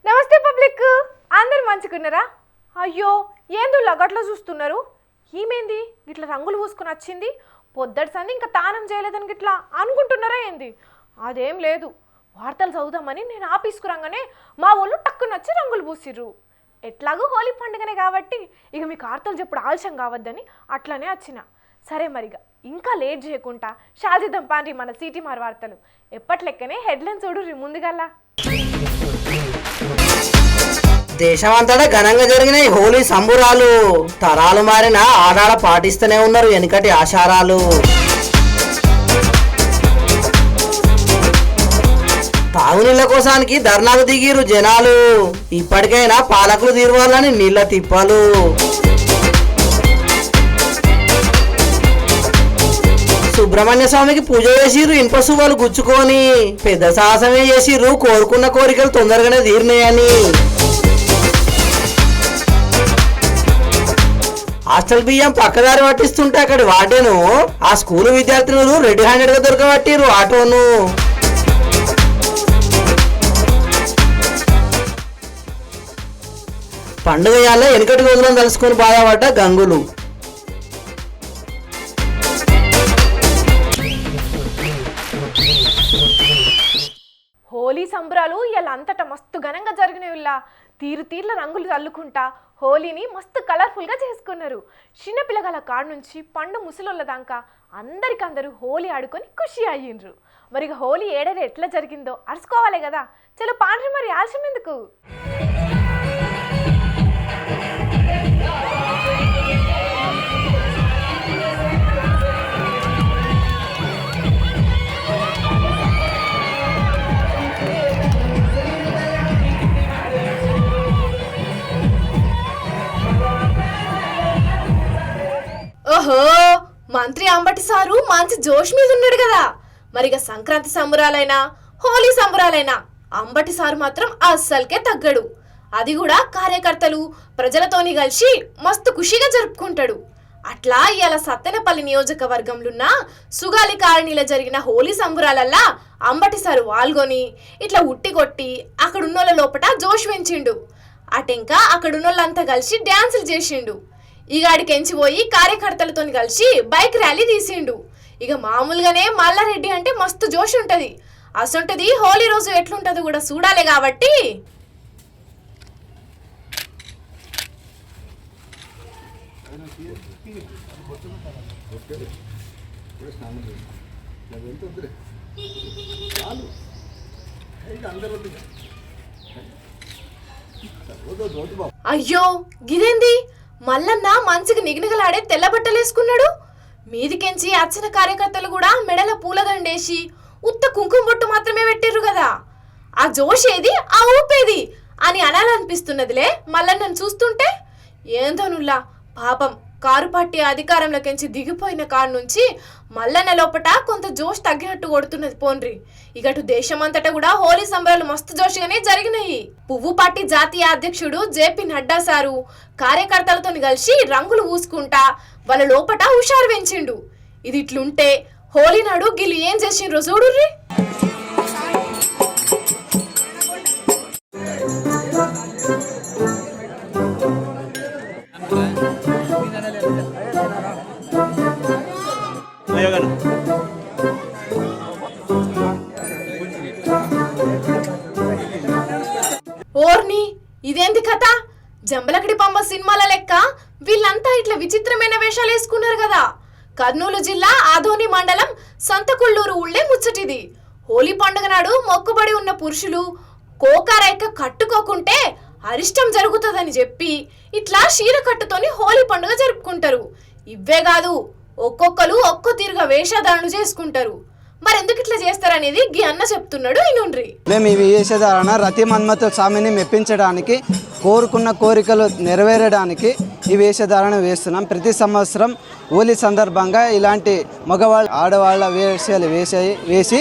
నమస్తే పబ్లిక్, అందరు మంచుకున్నారా? అయ్యో ఏందుల్లా గట్లా చూస్తున్నారు? ఏమైంది గిట్లా రంగులు పూసుకుని వచ్చింది? పొద్దటి సంది ఇంకా తానం చేయలేదని గిట్లా అనుకుంటున్నారా ఏంది? అదేం లేదు, వార్తలు చదువుదామని నేను ఆఫీస్కు రాగానే మా వాళ్ళు టక్కున వచ్చి రంగులు పూసిర్రు. ఎట్లాగో హోలీ పండుగనే కాబట్టి ఇక మీకు వార్తలు చెప్పుడు ఆలస్యం కావద్దని అట్లనే వచ్చిన. సరే మరిగా ఇంకా లేట్ చేయకుండా షాజిద్దాం పాండ్రి మన సిటీ మార్ వార్తలు. ఎప్పట్లెక్కనే హెడ్లైన్ చూడుర్రి ముందుగల్లా. దేశమంతటా ఘనంగా జరిగిన ఈ హోలీ సంబురాలు తరాలు మారిన ఆడాడ పాటిస్తూనే ఉన్నారు వెనుకటి ఆచారాలు. తాగునీళ్ల కోసానికి ధర్నాకు దిగిరు జనాలు. ఇప్పటికైనా పాలకులు తీరువాలని నీళ్ల తిప్పలు. సుబ్రహ్మణ్య స్వామికి పూజ చేసిర్రు ఇనుప సువ్వలు గుచ్చుకొని. పెద్ద సాహసమే చేసిర్రు కోరుకున్న కోరికలు తొందరగానే తీరినాయని. హాస్టల్ బియ్యం పక్కదారి పట్టిస్తుంటే అక్కడి వాటేను ఆ స్కూలు విద్యార్థులు రెడ్ హ్యాండెడ్ గా దొరకబట్టిర్రు ఆటోను. పండుగ యాళ్ళ వెనుకటి రోజులను తలుసుకొని బాధపడ్డ గంగులు. హోలీ సంబరాలు ఇలా అంతటా మస్తు ఘనంగా జరిగినవిలా. తీర్ల రంగులు చల్లుకుంటా హోలీని మస్తు కలర్ఫుల్గా చేసుకున్నారు. చిన్నపిల్లగాల కాడ నుంచి పండు ముసలోళ్ళ దాకా అందరికందరూ హోలీ ఆడుకొని ఖుషి అయ్యిండ్రు. మరి హోలీ ఏడాది ఎట్లా జరిగిందో అరుచుకోవాలి కదా. చలో పాండ్రి, మరి ఆలస్యం ఎందుకు? ఓహో, మంత్రి అంబటి సారు మంచి జోష్ మీద ఉన్నాడు కదా. మరిగా సంక్రాంతి సంబరాలైనా హోలీ సంబరాలైనా అంబటి సారు మాత్రం అస్సలకే తగ్గడు. అది కూడా కార్యకర్తలు ప్రజలతోని కలిసి మస్తు ఖుషిగా జరుపుకుంటాడు. అట్లా ఇవాళ సత్తెనపల్లి నియోజకవర్గంలోన్న సుగాలి కాలనీలో జరిగిన హోలీ సంబరాలల్లా అంబటి సారు పాల్గొని ఇట్లా ఉట్టి కొట్టి అక్కడున్నోళ్ళ లోపట జోష్ పెంచిండు. అటెంకా అక్కడున్నోళ్ళంతా కలిసి డ్యాన్సులు చేసిండు. ఇక ఆడికెంచిపోయి కార్యకర్తలతో కలిసి బైక్ ర్యాలీ తీసిండు. ఇక మామూలుగానే మల్లారెడ్డి అంటే మస్తు జోష్ ఉంటది. అసంటది హోలీ రోజు ఎట్లుంటది కూడా చూడాలి కాబట్టి. అయ్యో గిదేంది, మల్లన్న మంచిగా నిగనిగలాడే తెల్ల బట్టలేసుకున్నాడు. మీదికెంచి అర్చన కార్యకర్తలు కూడా మెడల పూలదండేసి ఉత్త కుంకుమ బొట్టు మాత్రమే పెట్టిర్రు కదా. ఆ జోష్ ఏది, ఆ ఊపేది అని అనాలనిపిస్తున్నదిలే మల్లన్నను చూస్తుంటే. ఏందోనుల్లా పాపం కారు పార్టీ అధికారంలోకించి దిగిపోయిన కాడ నుంచి మల్లన్న లోపట కొంత జోష్ తగ్గినట్టు కొడుతున్నది పోన్రి. ఇగటు దేశమంతటా కూడా హోలీ సంబరాలు మస్తు జోష్గానే జరిగినాయి. పువ్వు పార్టీ జాతీయ అధ్యక్షుడు జేపీ నడ్డా సారు కార్యకర్తలతో కలిసి రంగులు పూసుకుంటా వాళ్ళ లోపట హుషారు పెంచిండు. ఇది ఇట్లుంటే హోలీ నాడు గిల్లు ఏం చేసిండ్రో చూడుర్రి. ఓర్ని ఇదేంది కథ? జంబలకడి పంబ సినిమాల లెక్క వీళ్ళంతా ఇట్లా విచిత్రమైన వేషాలు వేసుకున్నారు కదా. కర్నూలు జిల్లా ఆదోని మండలం సంతకుళ్ళూరు ఊళ్ళే ముచ్చటిది. హోలీ పండుగ నాడు మొక్కుబడి ఉన్న పురుషులు కోకారైక కట్టుకోకుంటే అరిష్టం జరుగుతుందని చెప్పి ఇట్లా చీర కట్టుతోని హోలీ పండుగ జరుపుకుంటారు. ఇవ్వే కాదు, ఒక్కొక్కరు ఒక్కో తీరుగా వేషధారణ చేసుకుంటారు. మరెందుకు ఇట్లా చేస్తారనేది గీ అన్న చెప్తున్నాడు. ఇనుండ్రి. మేము ఈ వేషధారణ రతి మన్మథ స్వామిని మెప్పించడానికి, కోరుకున్న కోరికలు నెరవేరడానికి ఈ వేషధారణ వేస్తున్నాం. ప్రతి సంవత్సరం హోలీ సందర్భంగా ఇలాంటి మగవాళ్ళ ఆడవాళ్ళ వేషాలు వేసి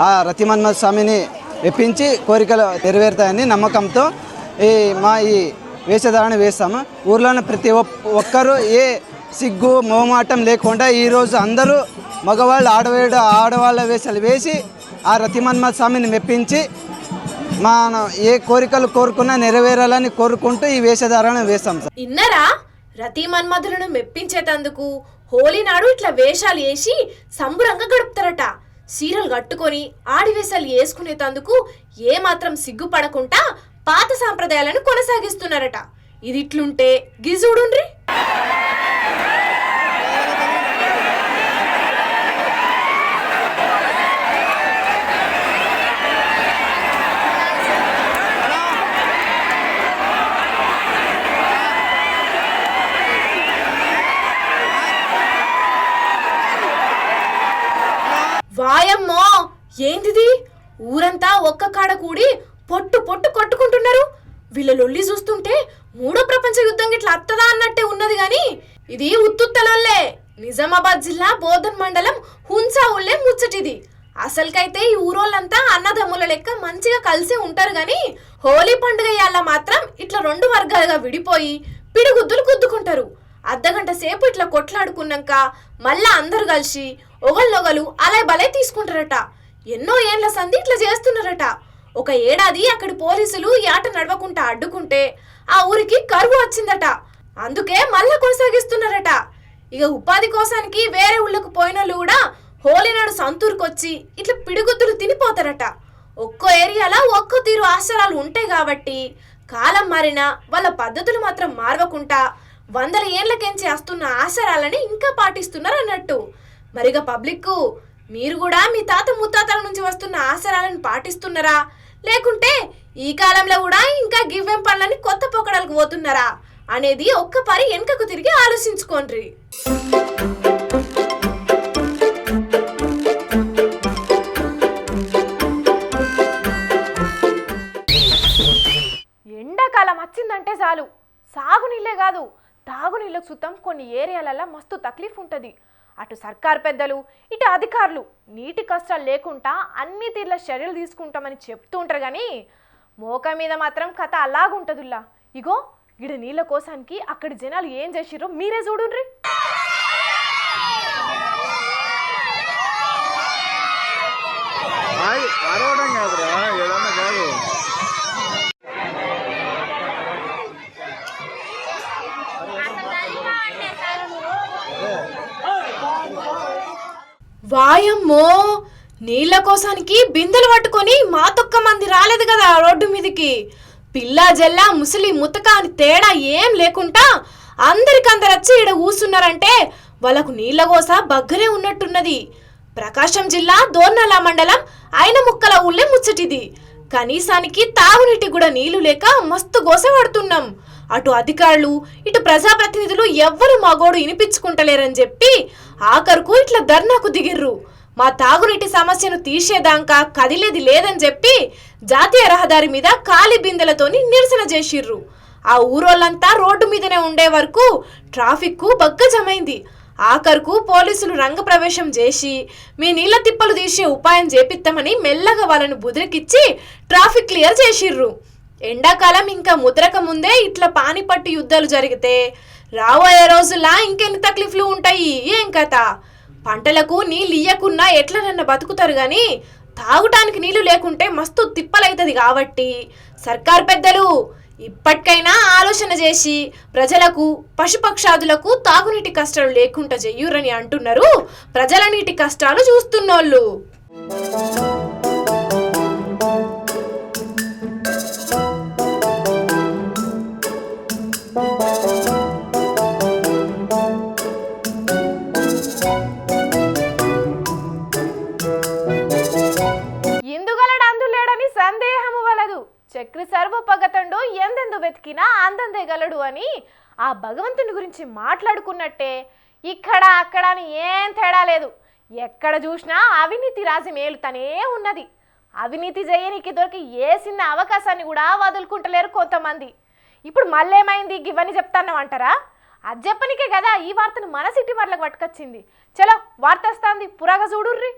ఆ రతి మన్మథ స్వామిని మెప్పించి కోరికలు నెరవేరుతాయని నమ్మకంతో ఈ వేషధారణ వేస్తాము. ఊర్లోని ప్రతి ఒక్కరూ ఏ సిగ్గు మోమాటం లేకుండా ఈరోజు అందరూ మగవాళ్ళు ఆడవాళ్ళ వేషాలు వేసి ఆ రతి మన్మథ స్వామిని మెప్పించి మన ఏ కోరికలు కోరుకున్నా నెరవేరాలని కోరుకుంటూ ఈ వేషధారణ వేస్తాం సార్. ఇన్నరా రతి మన్మధులను మెప్పించేటందుకు హోలీ నాడు ఇట్లా వేషాలు వేసి సంబురంగా గడుపుతారట. చీరలు కట్టుకొని ఆడివేషాలు వేసుకునేటందుకు ఏమాత్రం సిగ్గుపడకుండా పాత సాంప్రదాయాలను కొనసాగిస్తున్నారట. ఇది ఇట్లుంటే గిజుడుండ్రి. వాయమ్మో ఏందిది, ఊరంతా ఒక్క కాడ కూడి పొట్టు పొట్టు కొట్టుకుంటున్నారు. వీళ్ళ లొల్లి చూస్తుంటే మూడో ప్రపంచ యుద్ధం ఇట్లా అత్తదా అన్నట్టే ఉన్నది గాని ఇది ఉత్తుత్తలొల్లే. నిజామాబాద్ జిల్లా బోధన్ మండలం హున్సా ఊళ్ళే ముచ్చటిది. అసలుకైతే ఈ ఊరోళ్ళంతా అన్నదమ్ముల లెక్క మంచిగా కలిసే ఉంటారు గాని హోలీ పండుగ యాళ్ళ మాత్రం ఇట్లా రెండు వర్గాలుగా విడిపోయి పిడిగుద్దులు గుద్దుకుంటారు. అర్ధగంట సేపు ఇట్లా కొట్లాడుకున్నాక మళ్ళా అందరు కలిసి ఒకళ్ళొగలు అలై బలై తీసుకుంటారట. ఎన్నో ఏండ్ల సంధి ఇట్లా చేస్తున్నారట. ఒక ఏడాది అక్కడి పోలీసులు ఈ ఆట నడవకుండా అడ్డుకుంటే ఆ ఊరికి కరువు వచ్చిందట. అందుకే మళ్ళా కొనసాగిస్తున్నారట. ఇక ఉపాధి కోసానికి వేరే ఊళ్ళకు పోయినోళ్ళు కూడా హోలీ నాడు సంతూరుకొచ్చి ఇట్లా పిడిగుద్దులు తినిపోతారట. ఒక్కో ఏరియాలో ఒక్కో తీరు ఆచారాలు ఉంటాయి కాబట్టి కాలం మారినా వాళ్ళ పద్ధతులు మాత్రం మారవకుండా 100 ఏళ్లకెంచి వస్తున్న ఆచారాలని ఇంకా పాటిస్తున్నారు అన్నట్టు. మరిగా పబ్లిక్ మీరు కూడా మీ తాత ముత్తాతల నుంచి వస్తున్న ఆచారాలను పాటిస్తున్నారా, లేకుంటే ఈ కాలంలో కూడా ఇంకా గివ్వెం పనులని కొత్త పొక్కడలకు పోతున్నారా అనేది ఒక్కపారి వెనుకకు తిరిగి ఆలోచించుకోండి. ఎండాకాలం వచ్చిందంటే చాలు సాగునీళ్ళే కాదు తాగునీళ్ళకు సుతం కొన్ని ఏరియాలలో మస్తు తక్లీఫ్ ఉంటుంది. అటు సర్కార్ పెద్దలు ఇటు అధికారులు నీటి కష్టాలు లేకుండా అన్ని తీర్ల చర్యలు తీసుకుంటామని చెప్తూ ఉంటారు కానీ మోక మీద మాత్రం కథ అలాగుంటుందిలా. ఇగో ఇడ నీళ్ళ కోసానికి అక్కడి జనాలు ఏం చేసిరో మీరే చూడుండ్రి. వాయమ్మో నీళ్ల కోసానికి బిందెలు పట్టుకొని మాతొక్క మంది రాలేదు కదా రోడ్డు మీదికి. పిల్ల జల్లా ముసలి ముతక అని తేడా ఏం లేకుండా అందరికందరు వచ్చి ఈడ కూసున్నారంటే వాళ్ళకు నీళ్ల కోస బగ్గనే ఉన్నట్టున్నది. ప్రకాశం జిల్లా దోర్నల మండలం అయిన ముక్కల ఊళ్ళే ముచ్చటిది. కనీసానికి తాగునీటి కూడా నీళ్లు లేక మస్తు గోస పడుతున్నాం. అటు అధికారులు ఇటు ప్రజాప్రతినిధులు ఎవ్వరు మా గోడు వినిపించుకుంటలేరని చెప్పి ఆఖరుకు ఇట్లా ధర్నాకు దిగిర్రు. మా తాగునీటి సమస్యను తీసేదాకా కదిలేది లేదని చెప్పి జాతీయ రహదారి మీద ఖాళీ బిందెలతోని నిరసన చేసిర్రు. ఆ ఊరోళ్ళంతా రోడ్డు మీదనే ఉండే వరకు ట్రాఫిక్ బగ్గ జమైంది. ఆఖరుకు పోలీసులు రంగప్రవేశం చేసి మీ నీళ్ల తిప్పలు తీసే ఉపాయం చేపిస్తామని మెల్లగా వాళ్ళను బుదిరికిచ్చి ట్రాఫిక్ క్లియర్ చేసిర్రు. ఎండాకాలం ఇంకా ముద్రక ముందే ఇట్లా పానిపట్టు యుద్ధాలు జరిగితే రాబోయే రోజుల్లో ఇంకెన్ని తక్లీఫ్లు ఉంటాయి ఏం కథ. పంటలకు నీళ్ళు ఇయ్యకున్నా ఎట్లనన్నా బతుకుతారు కానీ తాగుటానికి నీళ్లు లేకుంటే మస్తు తిప్పలైతుంది. కాబట్టి సర్కార్ పెద్దలు ఇప్పటికైనా ఆలోచన చేసి ప్రజలకు పశుపక్షాదులకు తాగునీటి కష్టాలు లేకుండా చెయ్యురని అంటున్నారు ప్రజల నీటి కష్టాలు చూస్తున్నోళ్ళు. ఇందుగలడు అందులేడని సందేహము వలదు. చక్రి సర్వపగతండు ఎందెందు వెతికినా అందందేగలడు అని ఆ భగవంతుని గురించి మాట్లాడుకున్నట్టే ఇక్కడ అక్కడ అని ఏం తేడా లేదు. ఎక్కడ చూసినా అవినీతి రాజు మేలుతనే ఉన్నది. అవినీతి చేయనికి దొరికి ఏ చిన్న అవకాశాన్ని కూడా వదులుకుంటలేరు కొంతమంది. ఇప్పుడు మళ్ళేమైంది ఇవన్నీ చెప్తానంటారా? అది చెప్పనికే కదా ఈ వార్తను మన సిటీ వర్లకు పట్టుకొచ్చింది. చలో వార్త వస్తుంది పురాగా చూడుర్రి.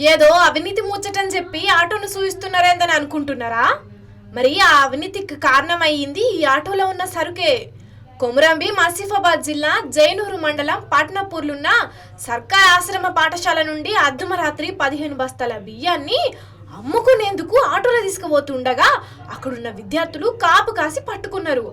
ఏదో అవినీతి ముచ్చటని చెప్పి ఆటోను చూయిస్తున్నారేందని అనుకుంటున్నారా? మరి ఆ అవినీతికి కారణమయ్యింది ఈ ఆటోలో ఉన్న సరుకే. కొమురంబి ఆసిఫాబాద్ జిల్లా జైనూరు మండలం పాట్నాపూర్లున్న సర్కార్ ఆశ్రమ పాఠశాల నుండి అర్ధమరాత్రి 15 బస్తాల బియ్యాన్ని అమ్ముకునేందుకు ఆటోలో తీసుకుపోతుండగా అక్కడున్న విద్యార్థులు కాపు కాసి పట్టుకున్నారు.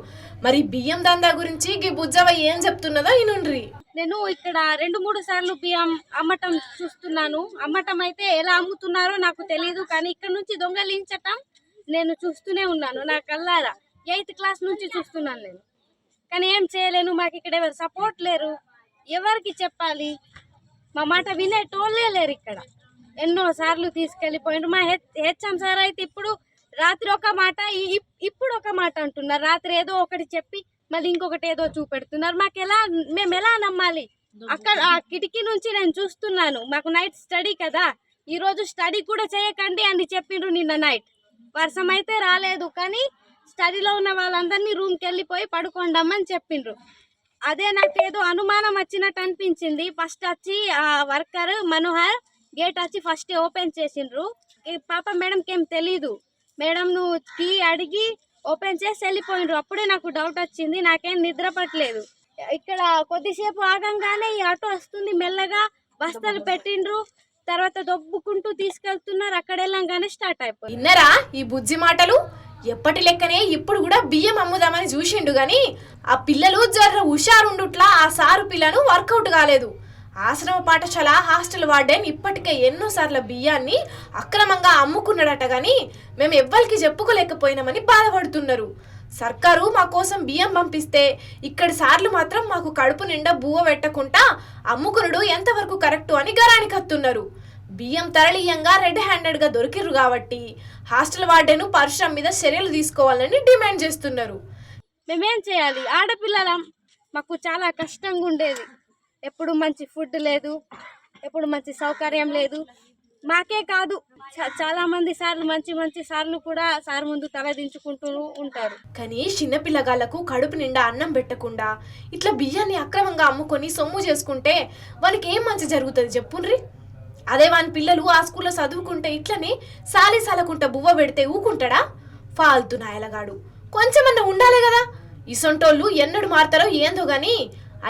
మరి బియ్యం దందా గురించి గీ బుజ్జవ ఏం చెప్తున్నదో ఇనుండ్రి. నేను ఇక్కడ 2-3 సార్లు బియ్యం అమ్మటం చూస్తున్నాను. అమ్మటం అయితే ఎలా అమ్ముతున్నారో నాకు తెలియదు, కానీ ఇక్కడ నుంచి దొంగలించటం నేను చూస్తూనే ఉన్నాను. నా కల్లారా 8th క్లాస్ నుంచి చూస్తున్నాను నేను, కానీ ఏం చేయలేను. మాకు ఇక్కడ ఎవరు సపోర్ట్ లేరు, ఎవరికి చెప్పాలి? మా మాట వినేటోళ్ళే లేరు ఇక్కడ. ఎన్నో సార్లు తీసుకెళ్ళిపోయిండ్రు. మా హెచ్ఎం సార్ అయితే ఇప్పుడు రాత్రి ఒక మాట, ఇప్పుడు ఒక మాట అంటున్నారు. రాత్రి ఏదో ఒకటి చెప్పి మళ్ళీ ఇంకొకటి ఏదో చూపెడుతున్నారు. మేము ఎలా నమ్మాలి? అక్కడ ఆ కిటికీ నుంచి నేను చూస్తున్నాను. మాకు నైట్ స్టడీ కదా, ఈరోజు స్టడీ కూడా చేయకండి అని చెప్పిండ్రు. నిన్న నైట్ వర్షం అయితే రాలేదు, కానీ స్టడీలో ఉన్న వాళ్ళందరినీ రూమ్కి వెళ్ళిపోయి పడుకోండమ్మని చెప్పిండ్రు. అదే నాకు ఏదో అనుమానం వచ్చినట్టు అనిపించింది. ఫస్ట్ వచ్చి ఆ వర్కర్ మనోహర్ గేట్ వచ్చి ఫస్ట్ ఓపెన్ చేసిండ్రు. పాప మేడంకి ఏం తెలీదు, మేడం నువ్వు కీ అడిగి ఓపెన్ చేసి వెళ్ళిపోయిండ్రు. అప్పుడే నాకు డౌట్ వచ్చింది, నాకేం నిద్ర పట్టలేదు. ఇక్కడ కొద్దిసేపు ఆగంగానే ఈ ఆటో వస్తుంది, మెల్లగా బస్తాలు పెట్టిండ్రు, తర్వాత దొబ్బుకుంటూ తీసుకెళ్తున్నారు. అక్కడ వెళ్ళంగానే స్టార్ట్ అయిపోయింది. విన్నరా ఈ బుజ్జి మాటలు? ఎప్పటి లెక్కనే ఇప్పుడు కూడా బియ్యం అమ్ముదామని చూసిండు గాని ఆ పిల్లలు జర్ర హుషారుండుట్లా ఆ సారు పిల్లను వర్కౌట్ కాలేదు. ఆశ్రమ పాఠశాల హాస్టల్ వార్డెన్ ఇప్పటికే ఎన్నోసార్లు బియ్యాన్ని అక్రమంగా అమ్ముకున్నాడట గాని మేము ఎవ్వరికి చెప్పుకోలేకపోయినామని బాధపడుతున్నారు. సర్కారు మా కోసం బియ్యం పంపిస్తే ఇక్కడి సార్లు మాత్రం మాకు కడుపు నిండా బువ్వ పెట్టకుండా అమ్ముకునుడు ఎంతవరకు కరెక్టు అని గరానికి కత్తున్నారు. బియ్యం తరళీయంగా రెడ్ హ్యాండెడ్గా దొరికిర్రు కాబట్టి హాస్టల్ వార్డెను పరశురాం మీద చర్యలు తీసుకోవాలని డిమాండ్ చేస్తున్నారు. మేమేం చేయాలి? ఆడపిల్లలం, మాకు చాలా కష్టంగా ఉండేది. ఎప్పుడు మంచి ఫుడ్ లేదు, ఎప్పుడు మంచి సౌకర్యం లేదు. మాకే కాదు, చాలా మంది సార్లు మంచి సార్లు కూడా సార్ ముందు తలదించుకుంటూ ఉంటారు. కానీ చిన్నపిల్లగాళ్లకు కడుపు నిండా అన్నం పెట్టకుండా ఇట్లా బియ్యాన్ని అక్రమంగా అమ్ముకొని సొమ్ము చేసుకుంటే వానికి ఏం మంచి జరుగుతుంది చెప్పుండ్రి? అదే వాని పిల్లలు ఆ స్కూల్లో చదువుకుంటే ఇట్లనే సాలకుంట బువ్వ పెడితే ఊకుంటాడా? ఫాల్తు నాయలగాడు, కొంచెమన్నా ఉండాలి కదా. ఇసొంటోళ్ళు ఎన్నడు మారుతారో ఏందో గాని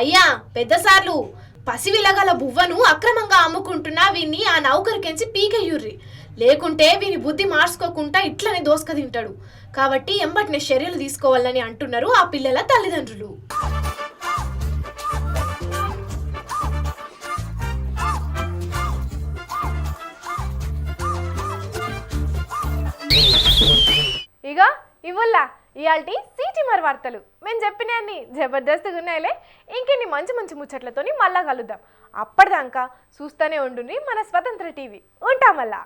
అయ్యా పెద్ద సార్లు, పసివిలగల బువ్వను అక్రమంగా అమ్ముకుంటున్నా వీన్ని ఆ నౌకరికెంచి పీకయ్యుర్రి, లేకుంటే వీని బుద్ధి మార్చుకోకుండా ఇట్లనే దోసుక తింటాడు. కాబట్టి ఎంబటినే చర్యలు తీసుకోవాలని అంటున్నారు ఆ పిల్లల తల్లిదండ్రులు. ఇక ఇవల్లా ఇయాల్టి సిటీమర్ వార్తలు మేము చెప్పినన్ని జబర్దస్త్గా ఉన్నాయిలే. ఇంకెన్ని మంచి ముచ్చట్లతోని మళ్ళా కలుద్దాం. అప్పటిదాకా చూస్తూనే ఉండుని మన స్వతంత్ర టీవీ. ఉంటాం మళ్ళా.